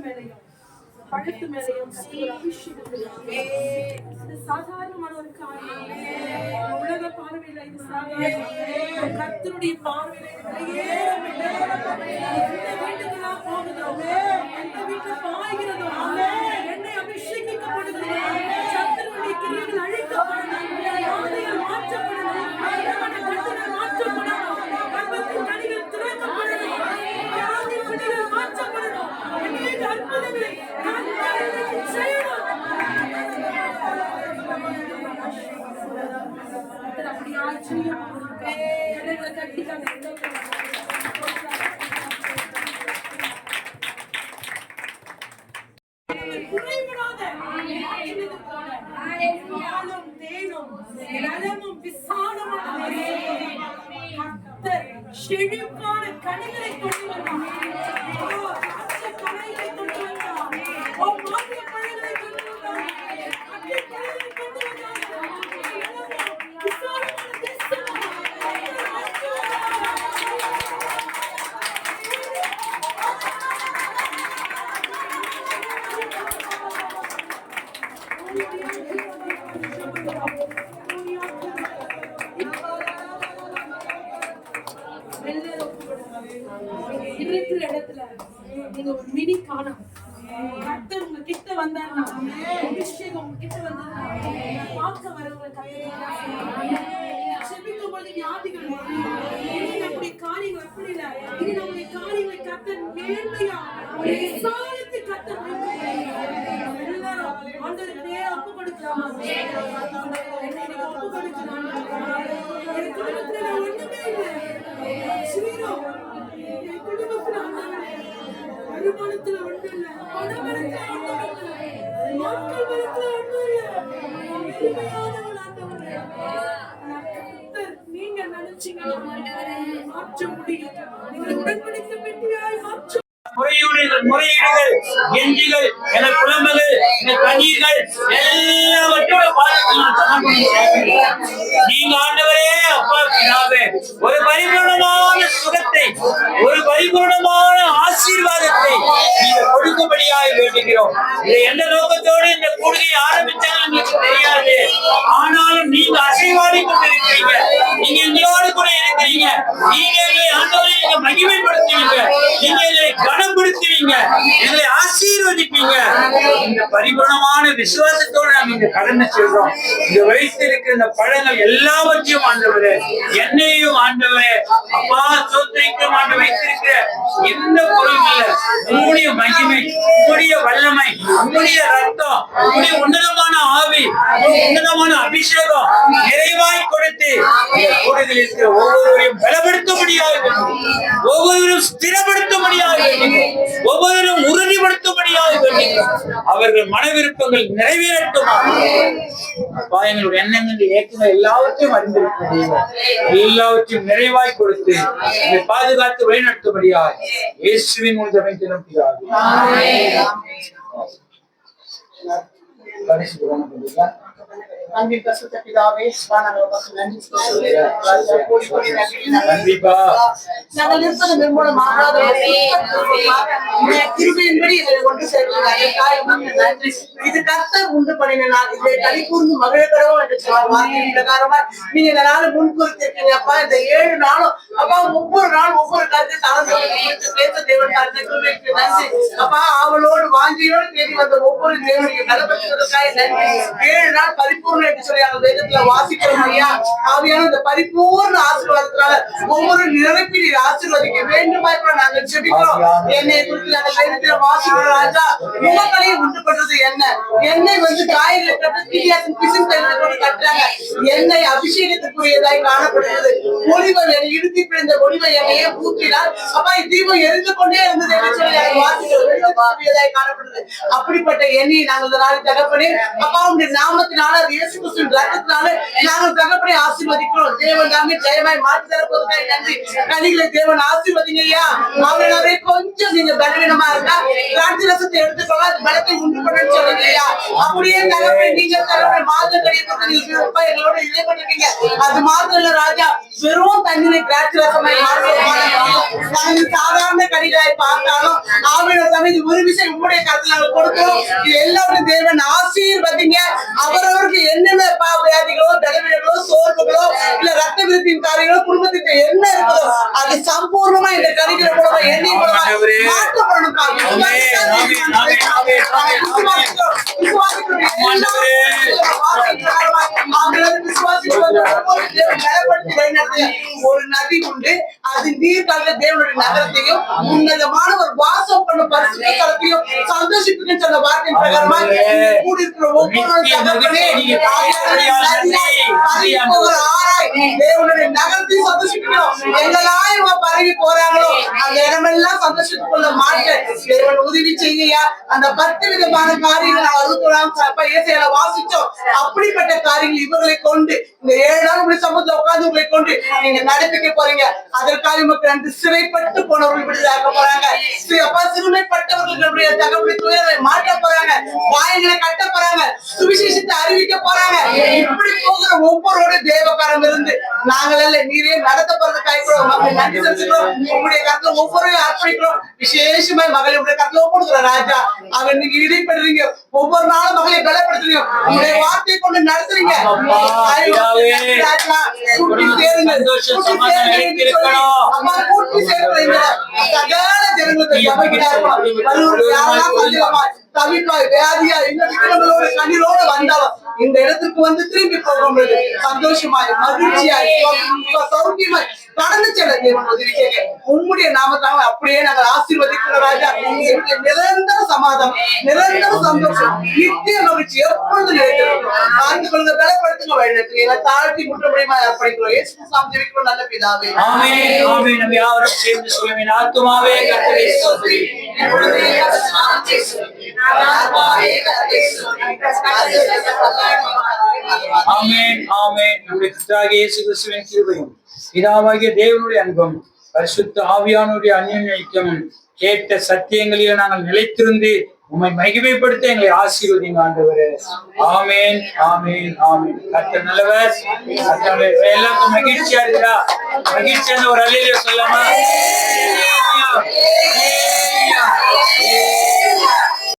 மேலையும் பழத்து மேலையும் ஒரு அபிஷேகம் இது சாதாரணமான ஒரு காரியம். உலக பார்வையில இது சாதாரண, கர்த்தருடைய பார்வையில எந்த வீட்டுக்கு நான் போகுதோ, எந்த வீட்டுல பாய்கிறதோ, என்னை அபிஷேகிக்கப்படுகிறதோ, கர்த்தருடைய கிரியைகள் அழிக்கப்படணும், பாதைகள் மாற்றப்படணும், கர்த்தர்கள் மாற்றப்படணும், கர்ப்பத்தின் கனிகள் திறக்கப்படணும், வியாதியின் கனிகள் மாற்றப்படணும், அநேக அற்புதங்களை செழிப்பான கனிகளை கொண்டு வந்தான், கனிகளை கொண்டு வந்தான், மாநில பழங்களை கொண்டு வந்தான், கொண்டு வந்தான். இடத்துல நீங்க ஒரு மினி காணும், கர்த்தர் உங்க கிட்ட வந்தாருன்னா, அபிஷேகம் உங்க கிட்ட வந்தாருன்னா, பார்க்க வரவங்க செபிக்கும் போது வியாதிகள் இனி நம்முடைய காரியங்கள் அப்படி இல்லை, இனி நம்முடைய காரியங்களை கர்த்தர் மேன்மையா விசாரித்து கர்த்தர் எல்லாரும் ஆண்டவருக்கே ஒப்பு கொடுக்கலாமா? என்னை ஒப்பு கொடுக்கலாம். என் குடும்பத்துல ஒண்ணுமே இல்லை, என் குடும்பத்துல வருமானத்துல ஒண்ணு இல்ல, பணபலத்துல ஒண்ணு இல்ல, மக்கள் பலத்துல ஒண்ணு இல்ல, நீங்க நினைச்சீங்கன்னா மாற்ற முடியும். நீங்கள் உடன்படிக்கை பெட்டியாய் மாற்ற முறையீடுகள், எஞ்சிகள், என குழம்புகள், என கண்ணீர்கள் எல்லாவற்றோட நீங்க ஆண்டவரே அப்பா பிதாவே, ஒரு பரிபூர்ணமான சுகத்தை, ஒரு பரிபூர்ணமான ஆசீர்வாதத்தை நீங்க கொடுக்கும்படியாக வேண்டுகிறோம். இதை எந்த நோக்கத்தோடு இந்த கூடுகையை ஆரம்பிச்சாங்க எங்களுக்கு தெரியாது, ஆனாலும் நீங்க அசைவாடி கொண்டிருக்கிறீங்க, நீங்க எங்களோடு கூட இருக்கிறீங்க, நீங்க எங்களை ஆண்டவரை நீங்க மகிமைப்படுத்துவீங்க, நீங்க எங்களை கனப்படுத்துவீங்க, எங்களை ஆசீர்வதிப்பீங்க. இந்த பரிபூர்ணமான விசுவாசத்தோடு நாங்க இந்த கடந்து செல்றோம். இந்த வைத்திருக்கிற இந்த பழங்கள் எல்லாவற்றையும் ஆண்டவரே, என்னையும் ஆண்டவரே அப்பா சோத்திரிக்கும் ஆண்டு வைத்திருக்கிற எந்த பொருளும் இல்ல, உங்களுடைய மகிமை, உங்களுடைய வல்லமை, உங்களுடைய ரத்தம், உங்களுடைய உன்னதமான ஆவி, உன்னதமான அபிஷேகம் நிறைவாய் கொடுத்து கூடுதல் இருக்கிற ஒவ்வொருவரையும் பலப்படுத்தும்படியாக, ஒவ்வொருவரும் ஸ்திரப்படுத்தும்படியாக, ஒவ்வொருவரும் உறுதிப்படுத்தும்படியாக அவர்கள் மன விருப்பங்கள் நிறைவேறட்டுமா? எங்களுடைய எண்ணங்கள் ஏற்கனவே எல்லாவற்றையும் அறிந்திருக்க எல்லாவற்றையும் நிறைவாய் கொடுத்து பாதுகாத்து வழிநடத்தும்படியாக இயேசுவின் மூலம் ஜெபிக்கிறோம் பிதாவே. அன்பின் பரிசுத்த பிதாவே, நாங்கள் இருப்பது நிர்மூலமாகாத கிருபையின்படி இதை கொண்டு சேர்க்கிறார். இது கர்த்தர் உண்டு பண்ணின நாள், இதை களி கூர்ந்து மகிழக்கிறோம் என்று சொல்லுவாங்க. பிரகாரமா நீங்க இந்த நாள் முன்குறித்திருக்கீங்க அப்பா. இந்த 7 நாளும் அப்பா ஒவ்வொரு நாளும் ஒவ்வொரு கருத்தை தளர்ந்து பேச தேவன் நன்றி அப்பா. அவளோடு வாஞ்சியோடு தேடி வந்த ஒவ்வொரு தேவனுடைய பலப்படுத்துவதற்காக நன்றி. 7 நாள் பரிபூர்ண என்று சொல்லி அந்த வேதத்துல வாசிக்கிறோம் ஐயா. ஆவியான இந்த பரிபூர்ண ஆசீர்வாதத்தினால ஒவ்வொரு நிரப்பி ஆசீர்வதிக்க வேண்டுமா நாங்கள் செபிக்கிறோம். என்னை குறித்து நாங்கள் வேதத்துல வாசிக்கிறோம் ராஜா. முகங்களையும் உண்டு பண்றது என்ன, என்னை வந்து காய்களை கட்டு பிசின் கொண்டு கட்டுறாங்க. என்னை அபிஷேகத்துக்குரியதாய் காணப்படுகிறது. ஒளிவை இறுதி பிழைந்த ஒளிவை என்னையே ஊற்றினார் அப்பா. தீபம் எரிந்து கொண்டே இருந்தது என்று சொல்லி நாங்கள் வாசிக்கிறோம் காணப்படுது. அப்படிப்பட்ட எண்ணெயை நாங்கள் நாள் தகப்பனே அப்பா உடைய நாமத்தினால இயேசு கிறிஸ்துவின் ரத்தத்தினால நாங்கள் தகப்பனை ஆசீர்வதிக்கிறோம். தேவன் நாமே ஜெயமாய் மாற்றி தரப்போவதற்காக நன்றி. கனிகளை தேவன் ஆசீர்வதிங்க ஐயா. அவர்களே கொஞ்சம் நீங்க பலவீனமா இருந்தா திராட்சை ரசத்தை எடுத்துக்கோங்க. பலத்தை உண்டு பண்ணு சொல்லுங்கய்யா. அப்படியே தலைமை நீங்க தலைமை மாதம் அப்பா எங்களோட இணைப்பட்டிருக்கீங்க. அது மாத்திரம் இல்ல ராஜா, வெறும் தண்ணீரை திராட்சை ரசமாய் நாங்கள் சாதாரண கடிகாய் பார்த்தாலும் ஆவியோட சமைதி ஒரு விஷயம் உங்களுடைய கருத்துல நாங்கள் கொடுக்கிறோம். இது எல்லாரும் தேவன் ஆசீர்வதிங்க. அவரவருக்கு என்னென்ன வியாதிகளோ தலைவலிகளோ சோர்வுகளோ இல்ல ரத்த விருத்தின் காரியங்களோ குடும்பத்துக்கு என்ன இருக்குதோ அது சம்பூர்ணமா இந்த கணிக்கிற மூலமா எண்ணெய் மூலமா மாற்றப்படணும். ஒரு நதி உண்டு, அது நீர் கலந்த தேவனுடைய நகரத்தையும் உன்னதமான ஒரு வாசம் பண்ண பரிசுத்த தலத்தையும் சந்தோஷிப்புன்னு சொன்ன வார்த்தையின் பிரகாரமா கூடியிருக்கிற ஒவ்வொரு தேவனுடைய நகரத்தையும் சந்தோஷிக்கணும். எங்கெல்லாம் பரவி போறாங்களோ அந்த இடமெல்லாம் சந்தோஷத்துக்குள்ள மாற்ற தேவன் உதவி செய்யா. அந்த 10 விதமான காரியங்கள் 61 வாசிச்சோம். அப்படிப்பட்ட காரியங்கள் இவர்களை கொண்டு இந்த 7 நாள் உங்களுடைய சமூகத்துல உட்கார்ந்து உங்களை கொண்டு நீங்க நடப்பிக்க போறீங்க. அதற்காக மக்கள் 2 சிறைப்பட்டு போனவர்கள் விடுதலாக்க போறாங்க. சிறுமைப்பட்டவர்களுடைய தகவலை துயரை மாற்ற போறாங்க. வாய்களை கட்ட போறாங்க. சுவிசேஷத்தை அறிவிக்க போறாங்க. இப்படி போகிற ஒவ்வொருவரோட தேவகாரம் இருந்து நாங்கள் நீரே நடத்த போறது கைப்படும் மக்கள் நன்றி செலுத்துகிறோம். உங்களுடைய கருத்துல ஒவ்வொருவரையும் அர்ப்பணிக்கிறோம். விசேஷமா மகளுடைய கருத்துல ஒப்புடுகிறோம் ராஜா. அவங்க நீங்க இடைப்படுறீங்க. ஒவ்வொரு நாளும் மகளை பலப்படுத்துறீங்க. உங்களுடைய வார்த்தையை கொண்டு நடத்துறீங்க. கூட்டி சேருங்க. அம்மா கூட்டி சேர்க்கிறீங்க. சகல ஜனங்களுக்கு தவிப்பாய் வியாதியா இந்த விக்கிரங்களோட கண்ணீரோடு வந்தாலும் இந்த இடத்துக்கு வந்து திரும்பி போகும் பொழுது சந்தோஷமாய் மகிழ்ச்சியாய் சௌக்கியமாய் கடந்து செல்ல தேவன் உதவி கேட்க உம்முடைய நாமத்தால் அப்படியே நாங்கள் ஆசீர்வதிக்கிற ராஜா. நிரந்தர சமாதானம், நிரந்தர சந்தோஷம், நித்திய மகிழ்ச்சி எப்பொழுது நினைக்கிறோம். பார்த்து கொள்ளுங்க, பலப்படுத்துங்க, வழிநடத்துங்க. தாழ்த்தி முற்றமுடியுமா அர்ப்பணிக்கிறோம். இயேசு சாமி ஜெபிக்கிறோம் நல்ல பிதாவே. ஆமென் ஆமென். நம்ம யாவரும் சேர்ந்து சொல்லுவேன். ஆத்துமாவே கர்த்தரை ஸ்தோத்திரி. ஆமென் ஆமென். நம்முடைய கர்த்தராகிய இயேசு கிறிஸ்துவின் கிருபையும் பிதாவாகிய தேவனுடைய அன்பும் பரிசுத்த ஆவியானவருடைய அந்யோன்ய ஐக்கியமும் கேட்ட சத்தியங்களில் நாங்கள் நிலைத்திருந்து உம்மை மகிமைப்படுத்த எங்களை ஆசீர்வதிங்க ஆண்டவரே. ஆமென் ஆமென் ஆமென். கர்த்தர் நல்லவர். எல்லாருக்கும் மகிழ்ச்சியா இருக்குதா? மகிழ்ச்சியான ஒரு அல்லேலூயா சொல்லலாமா?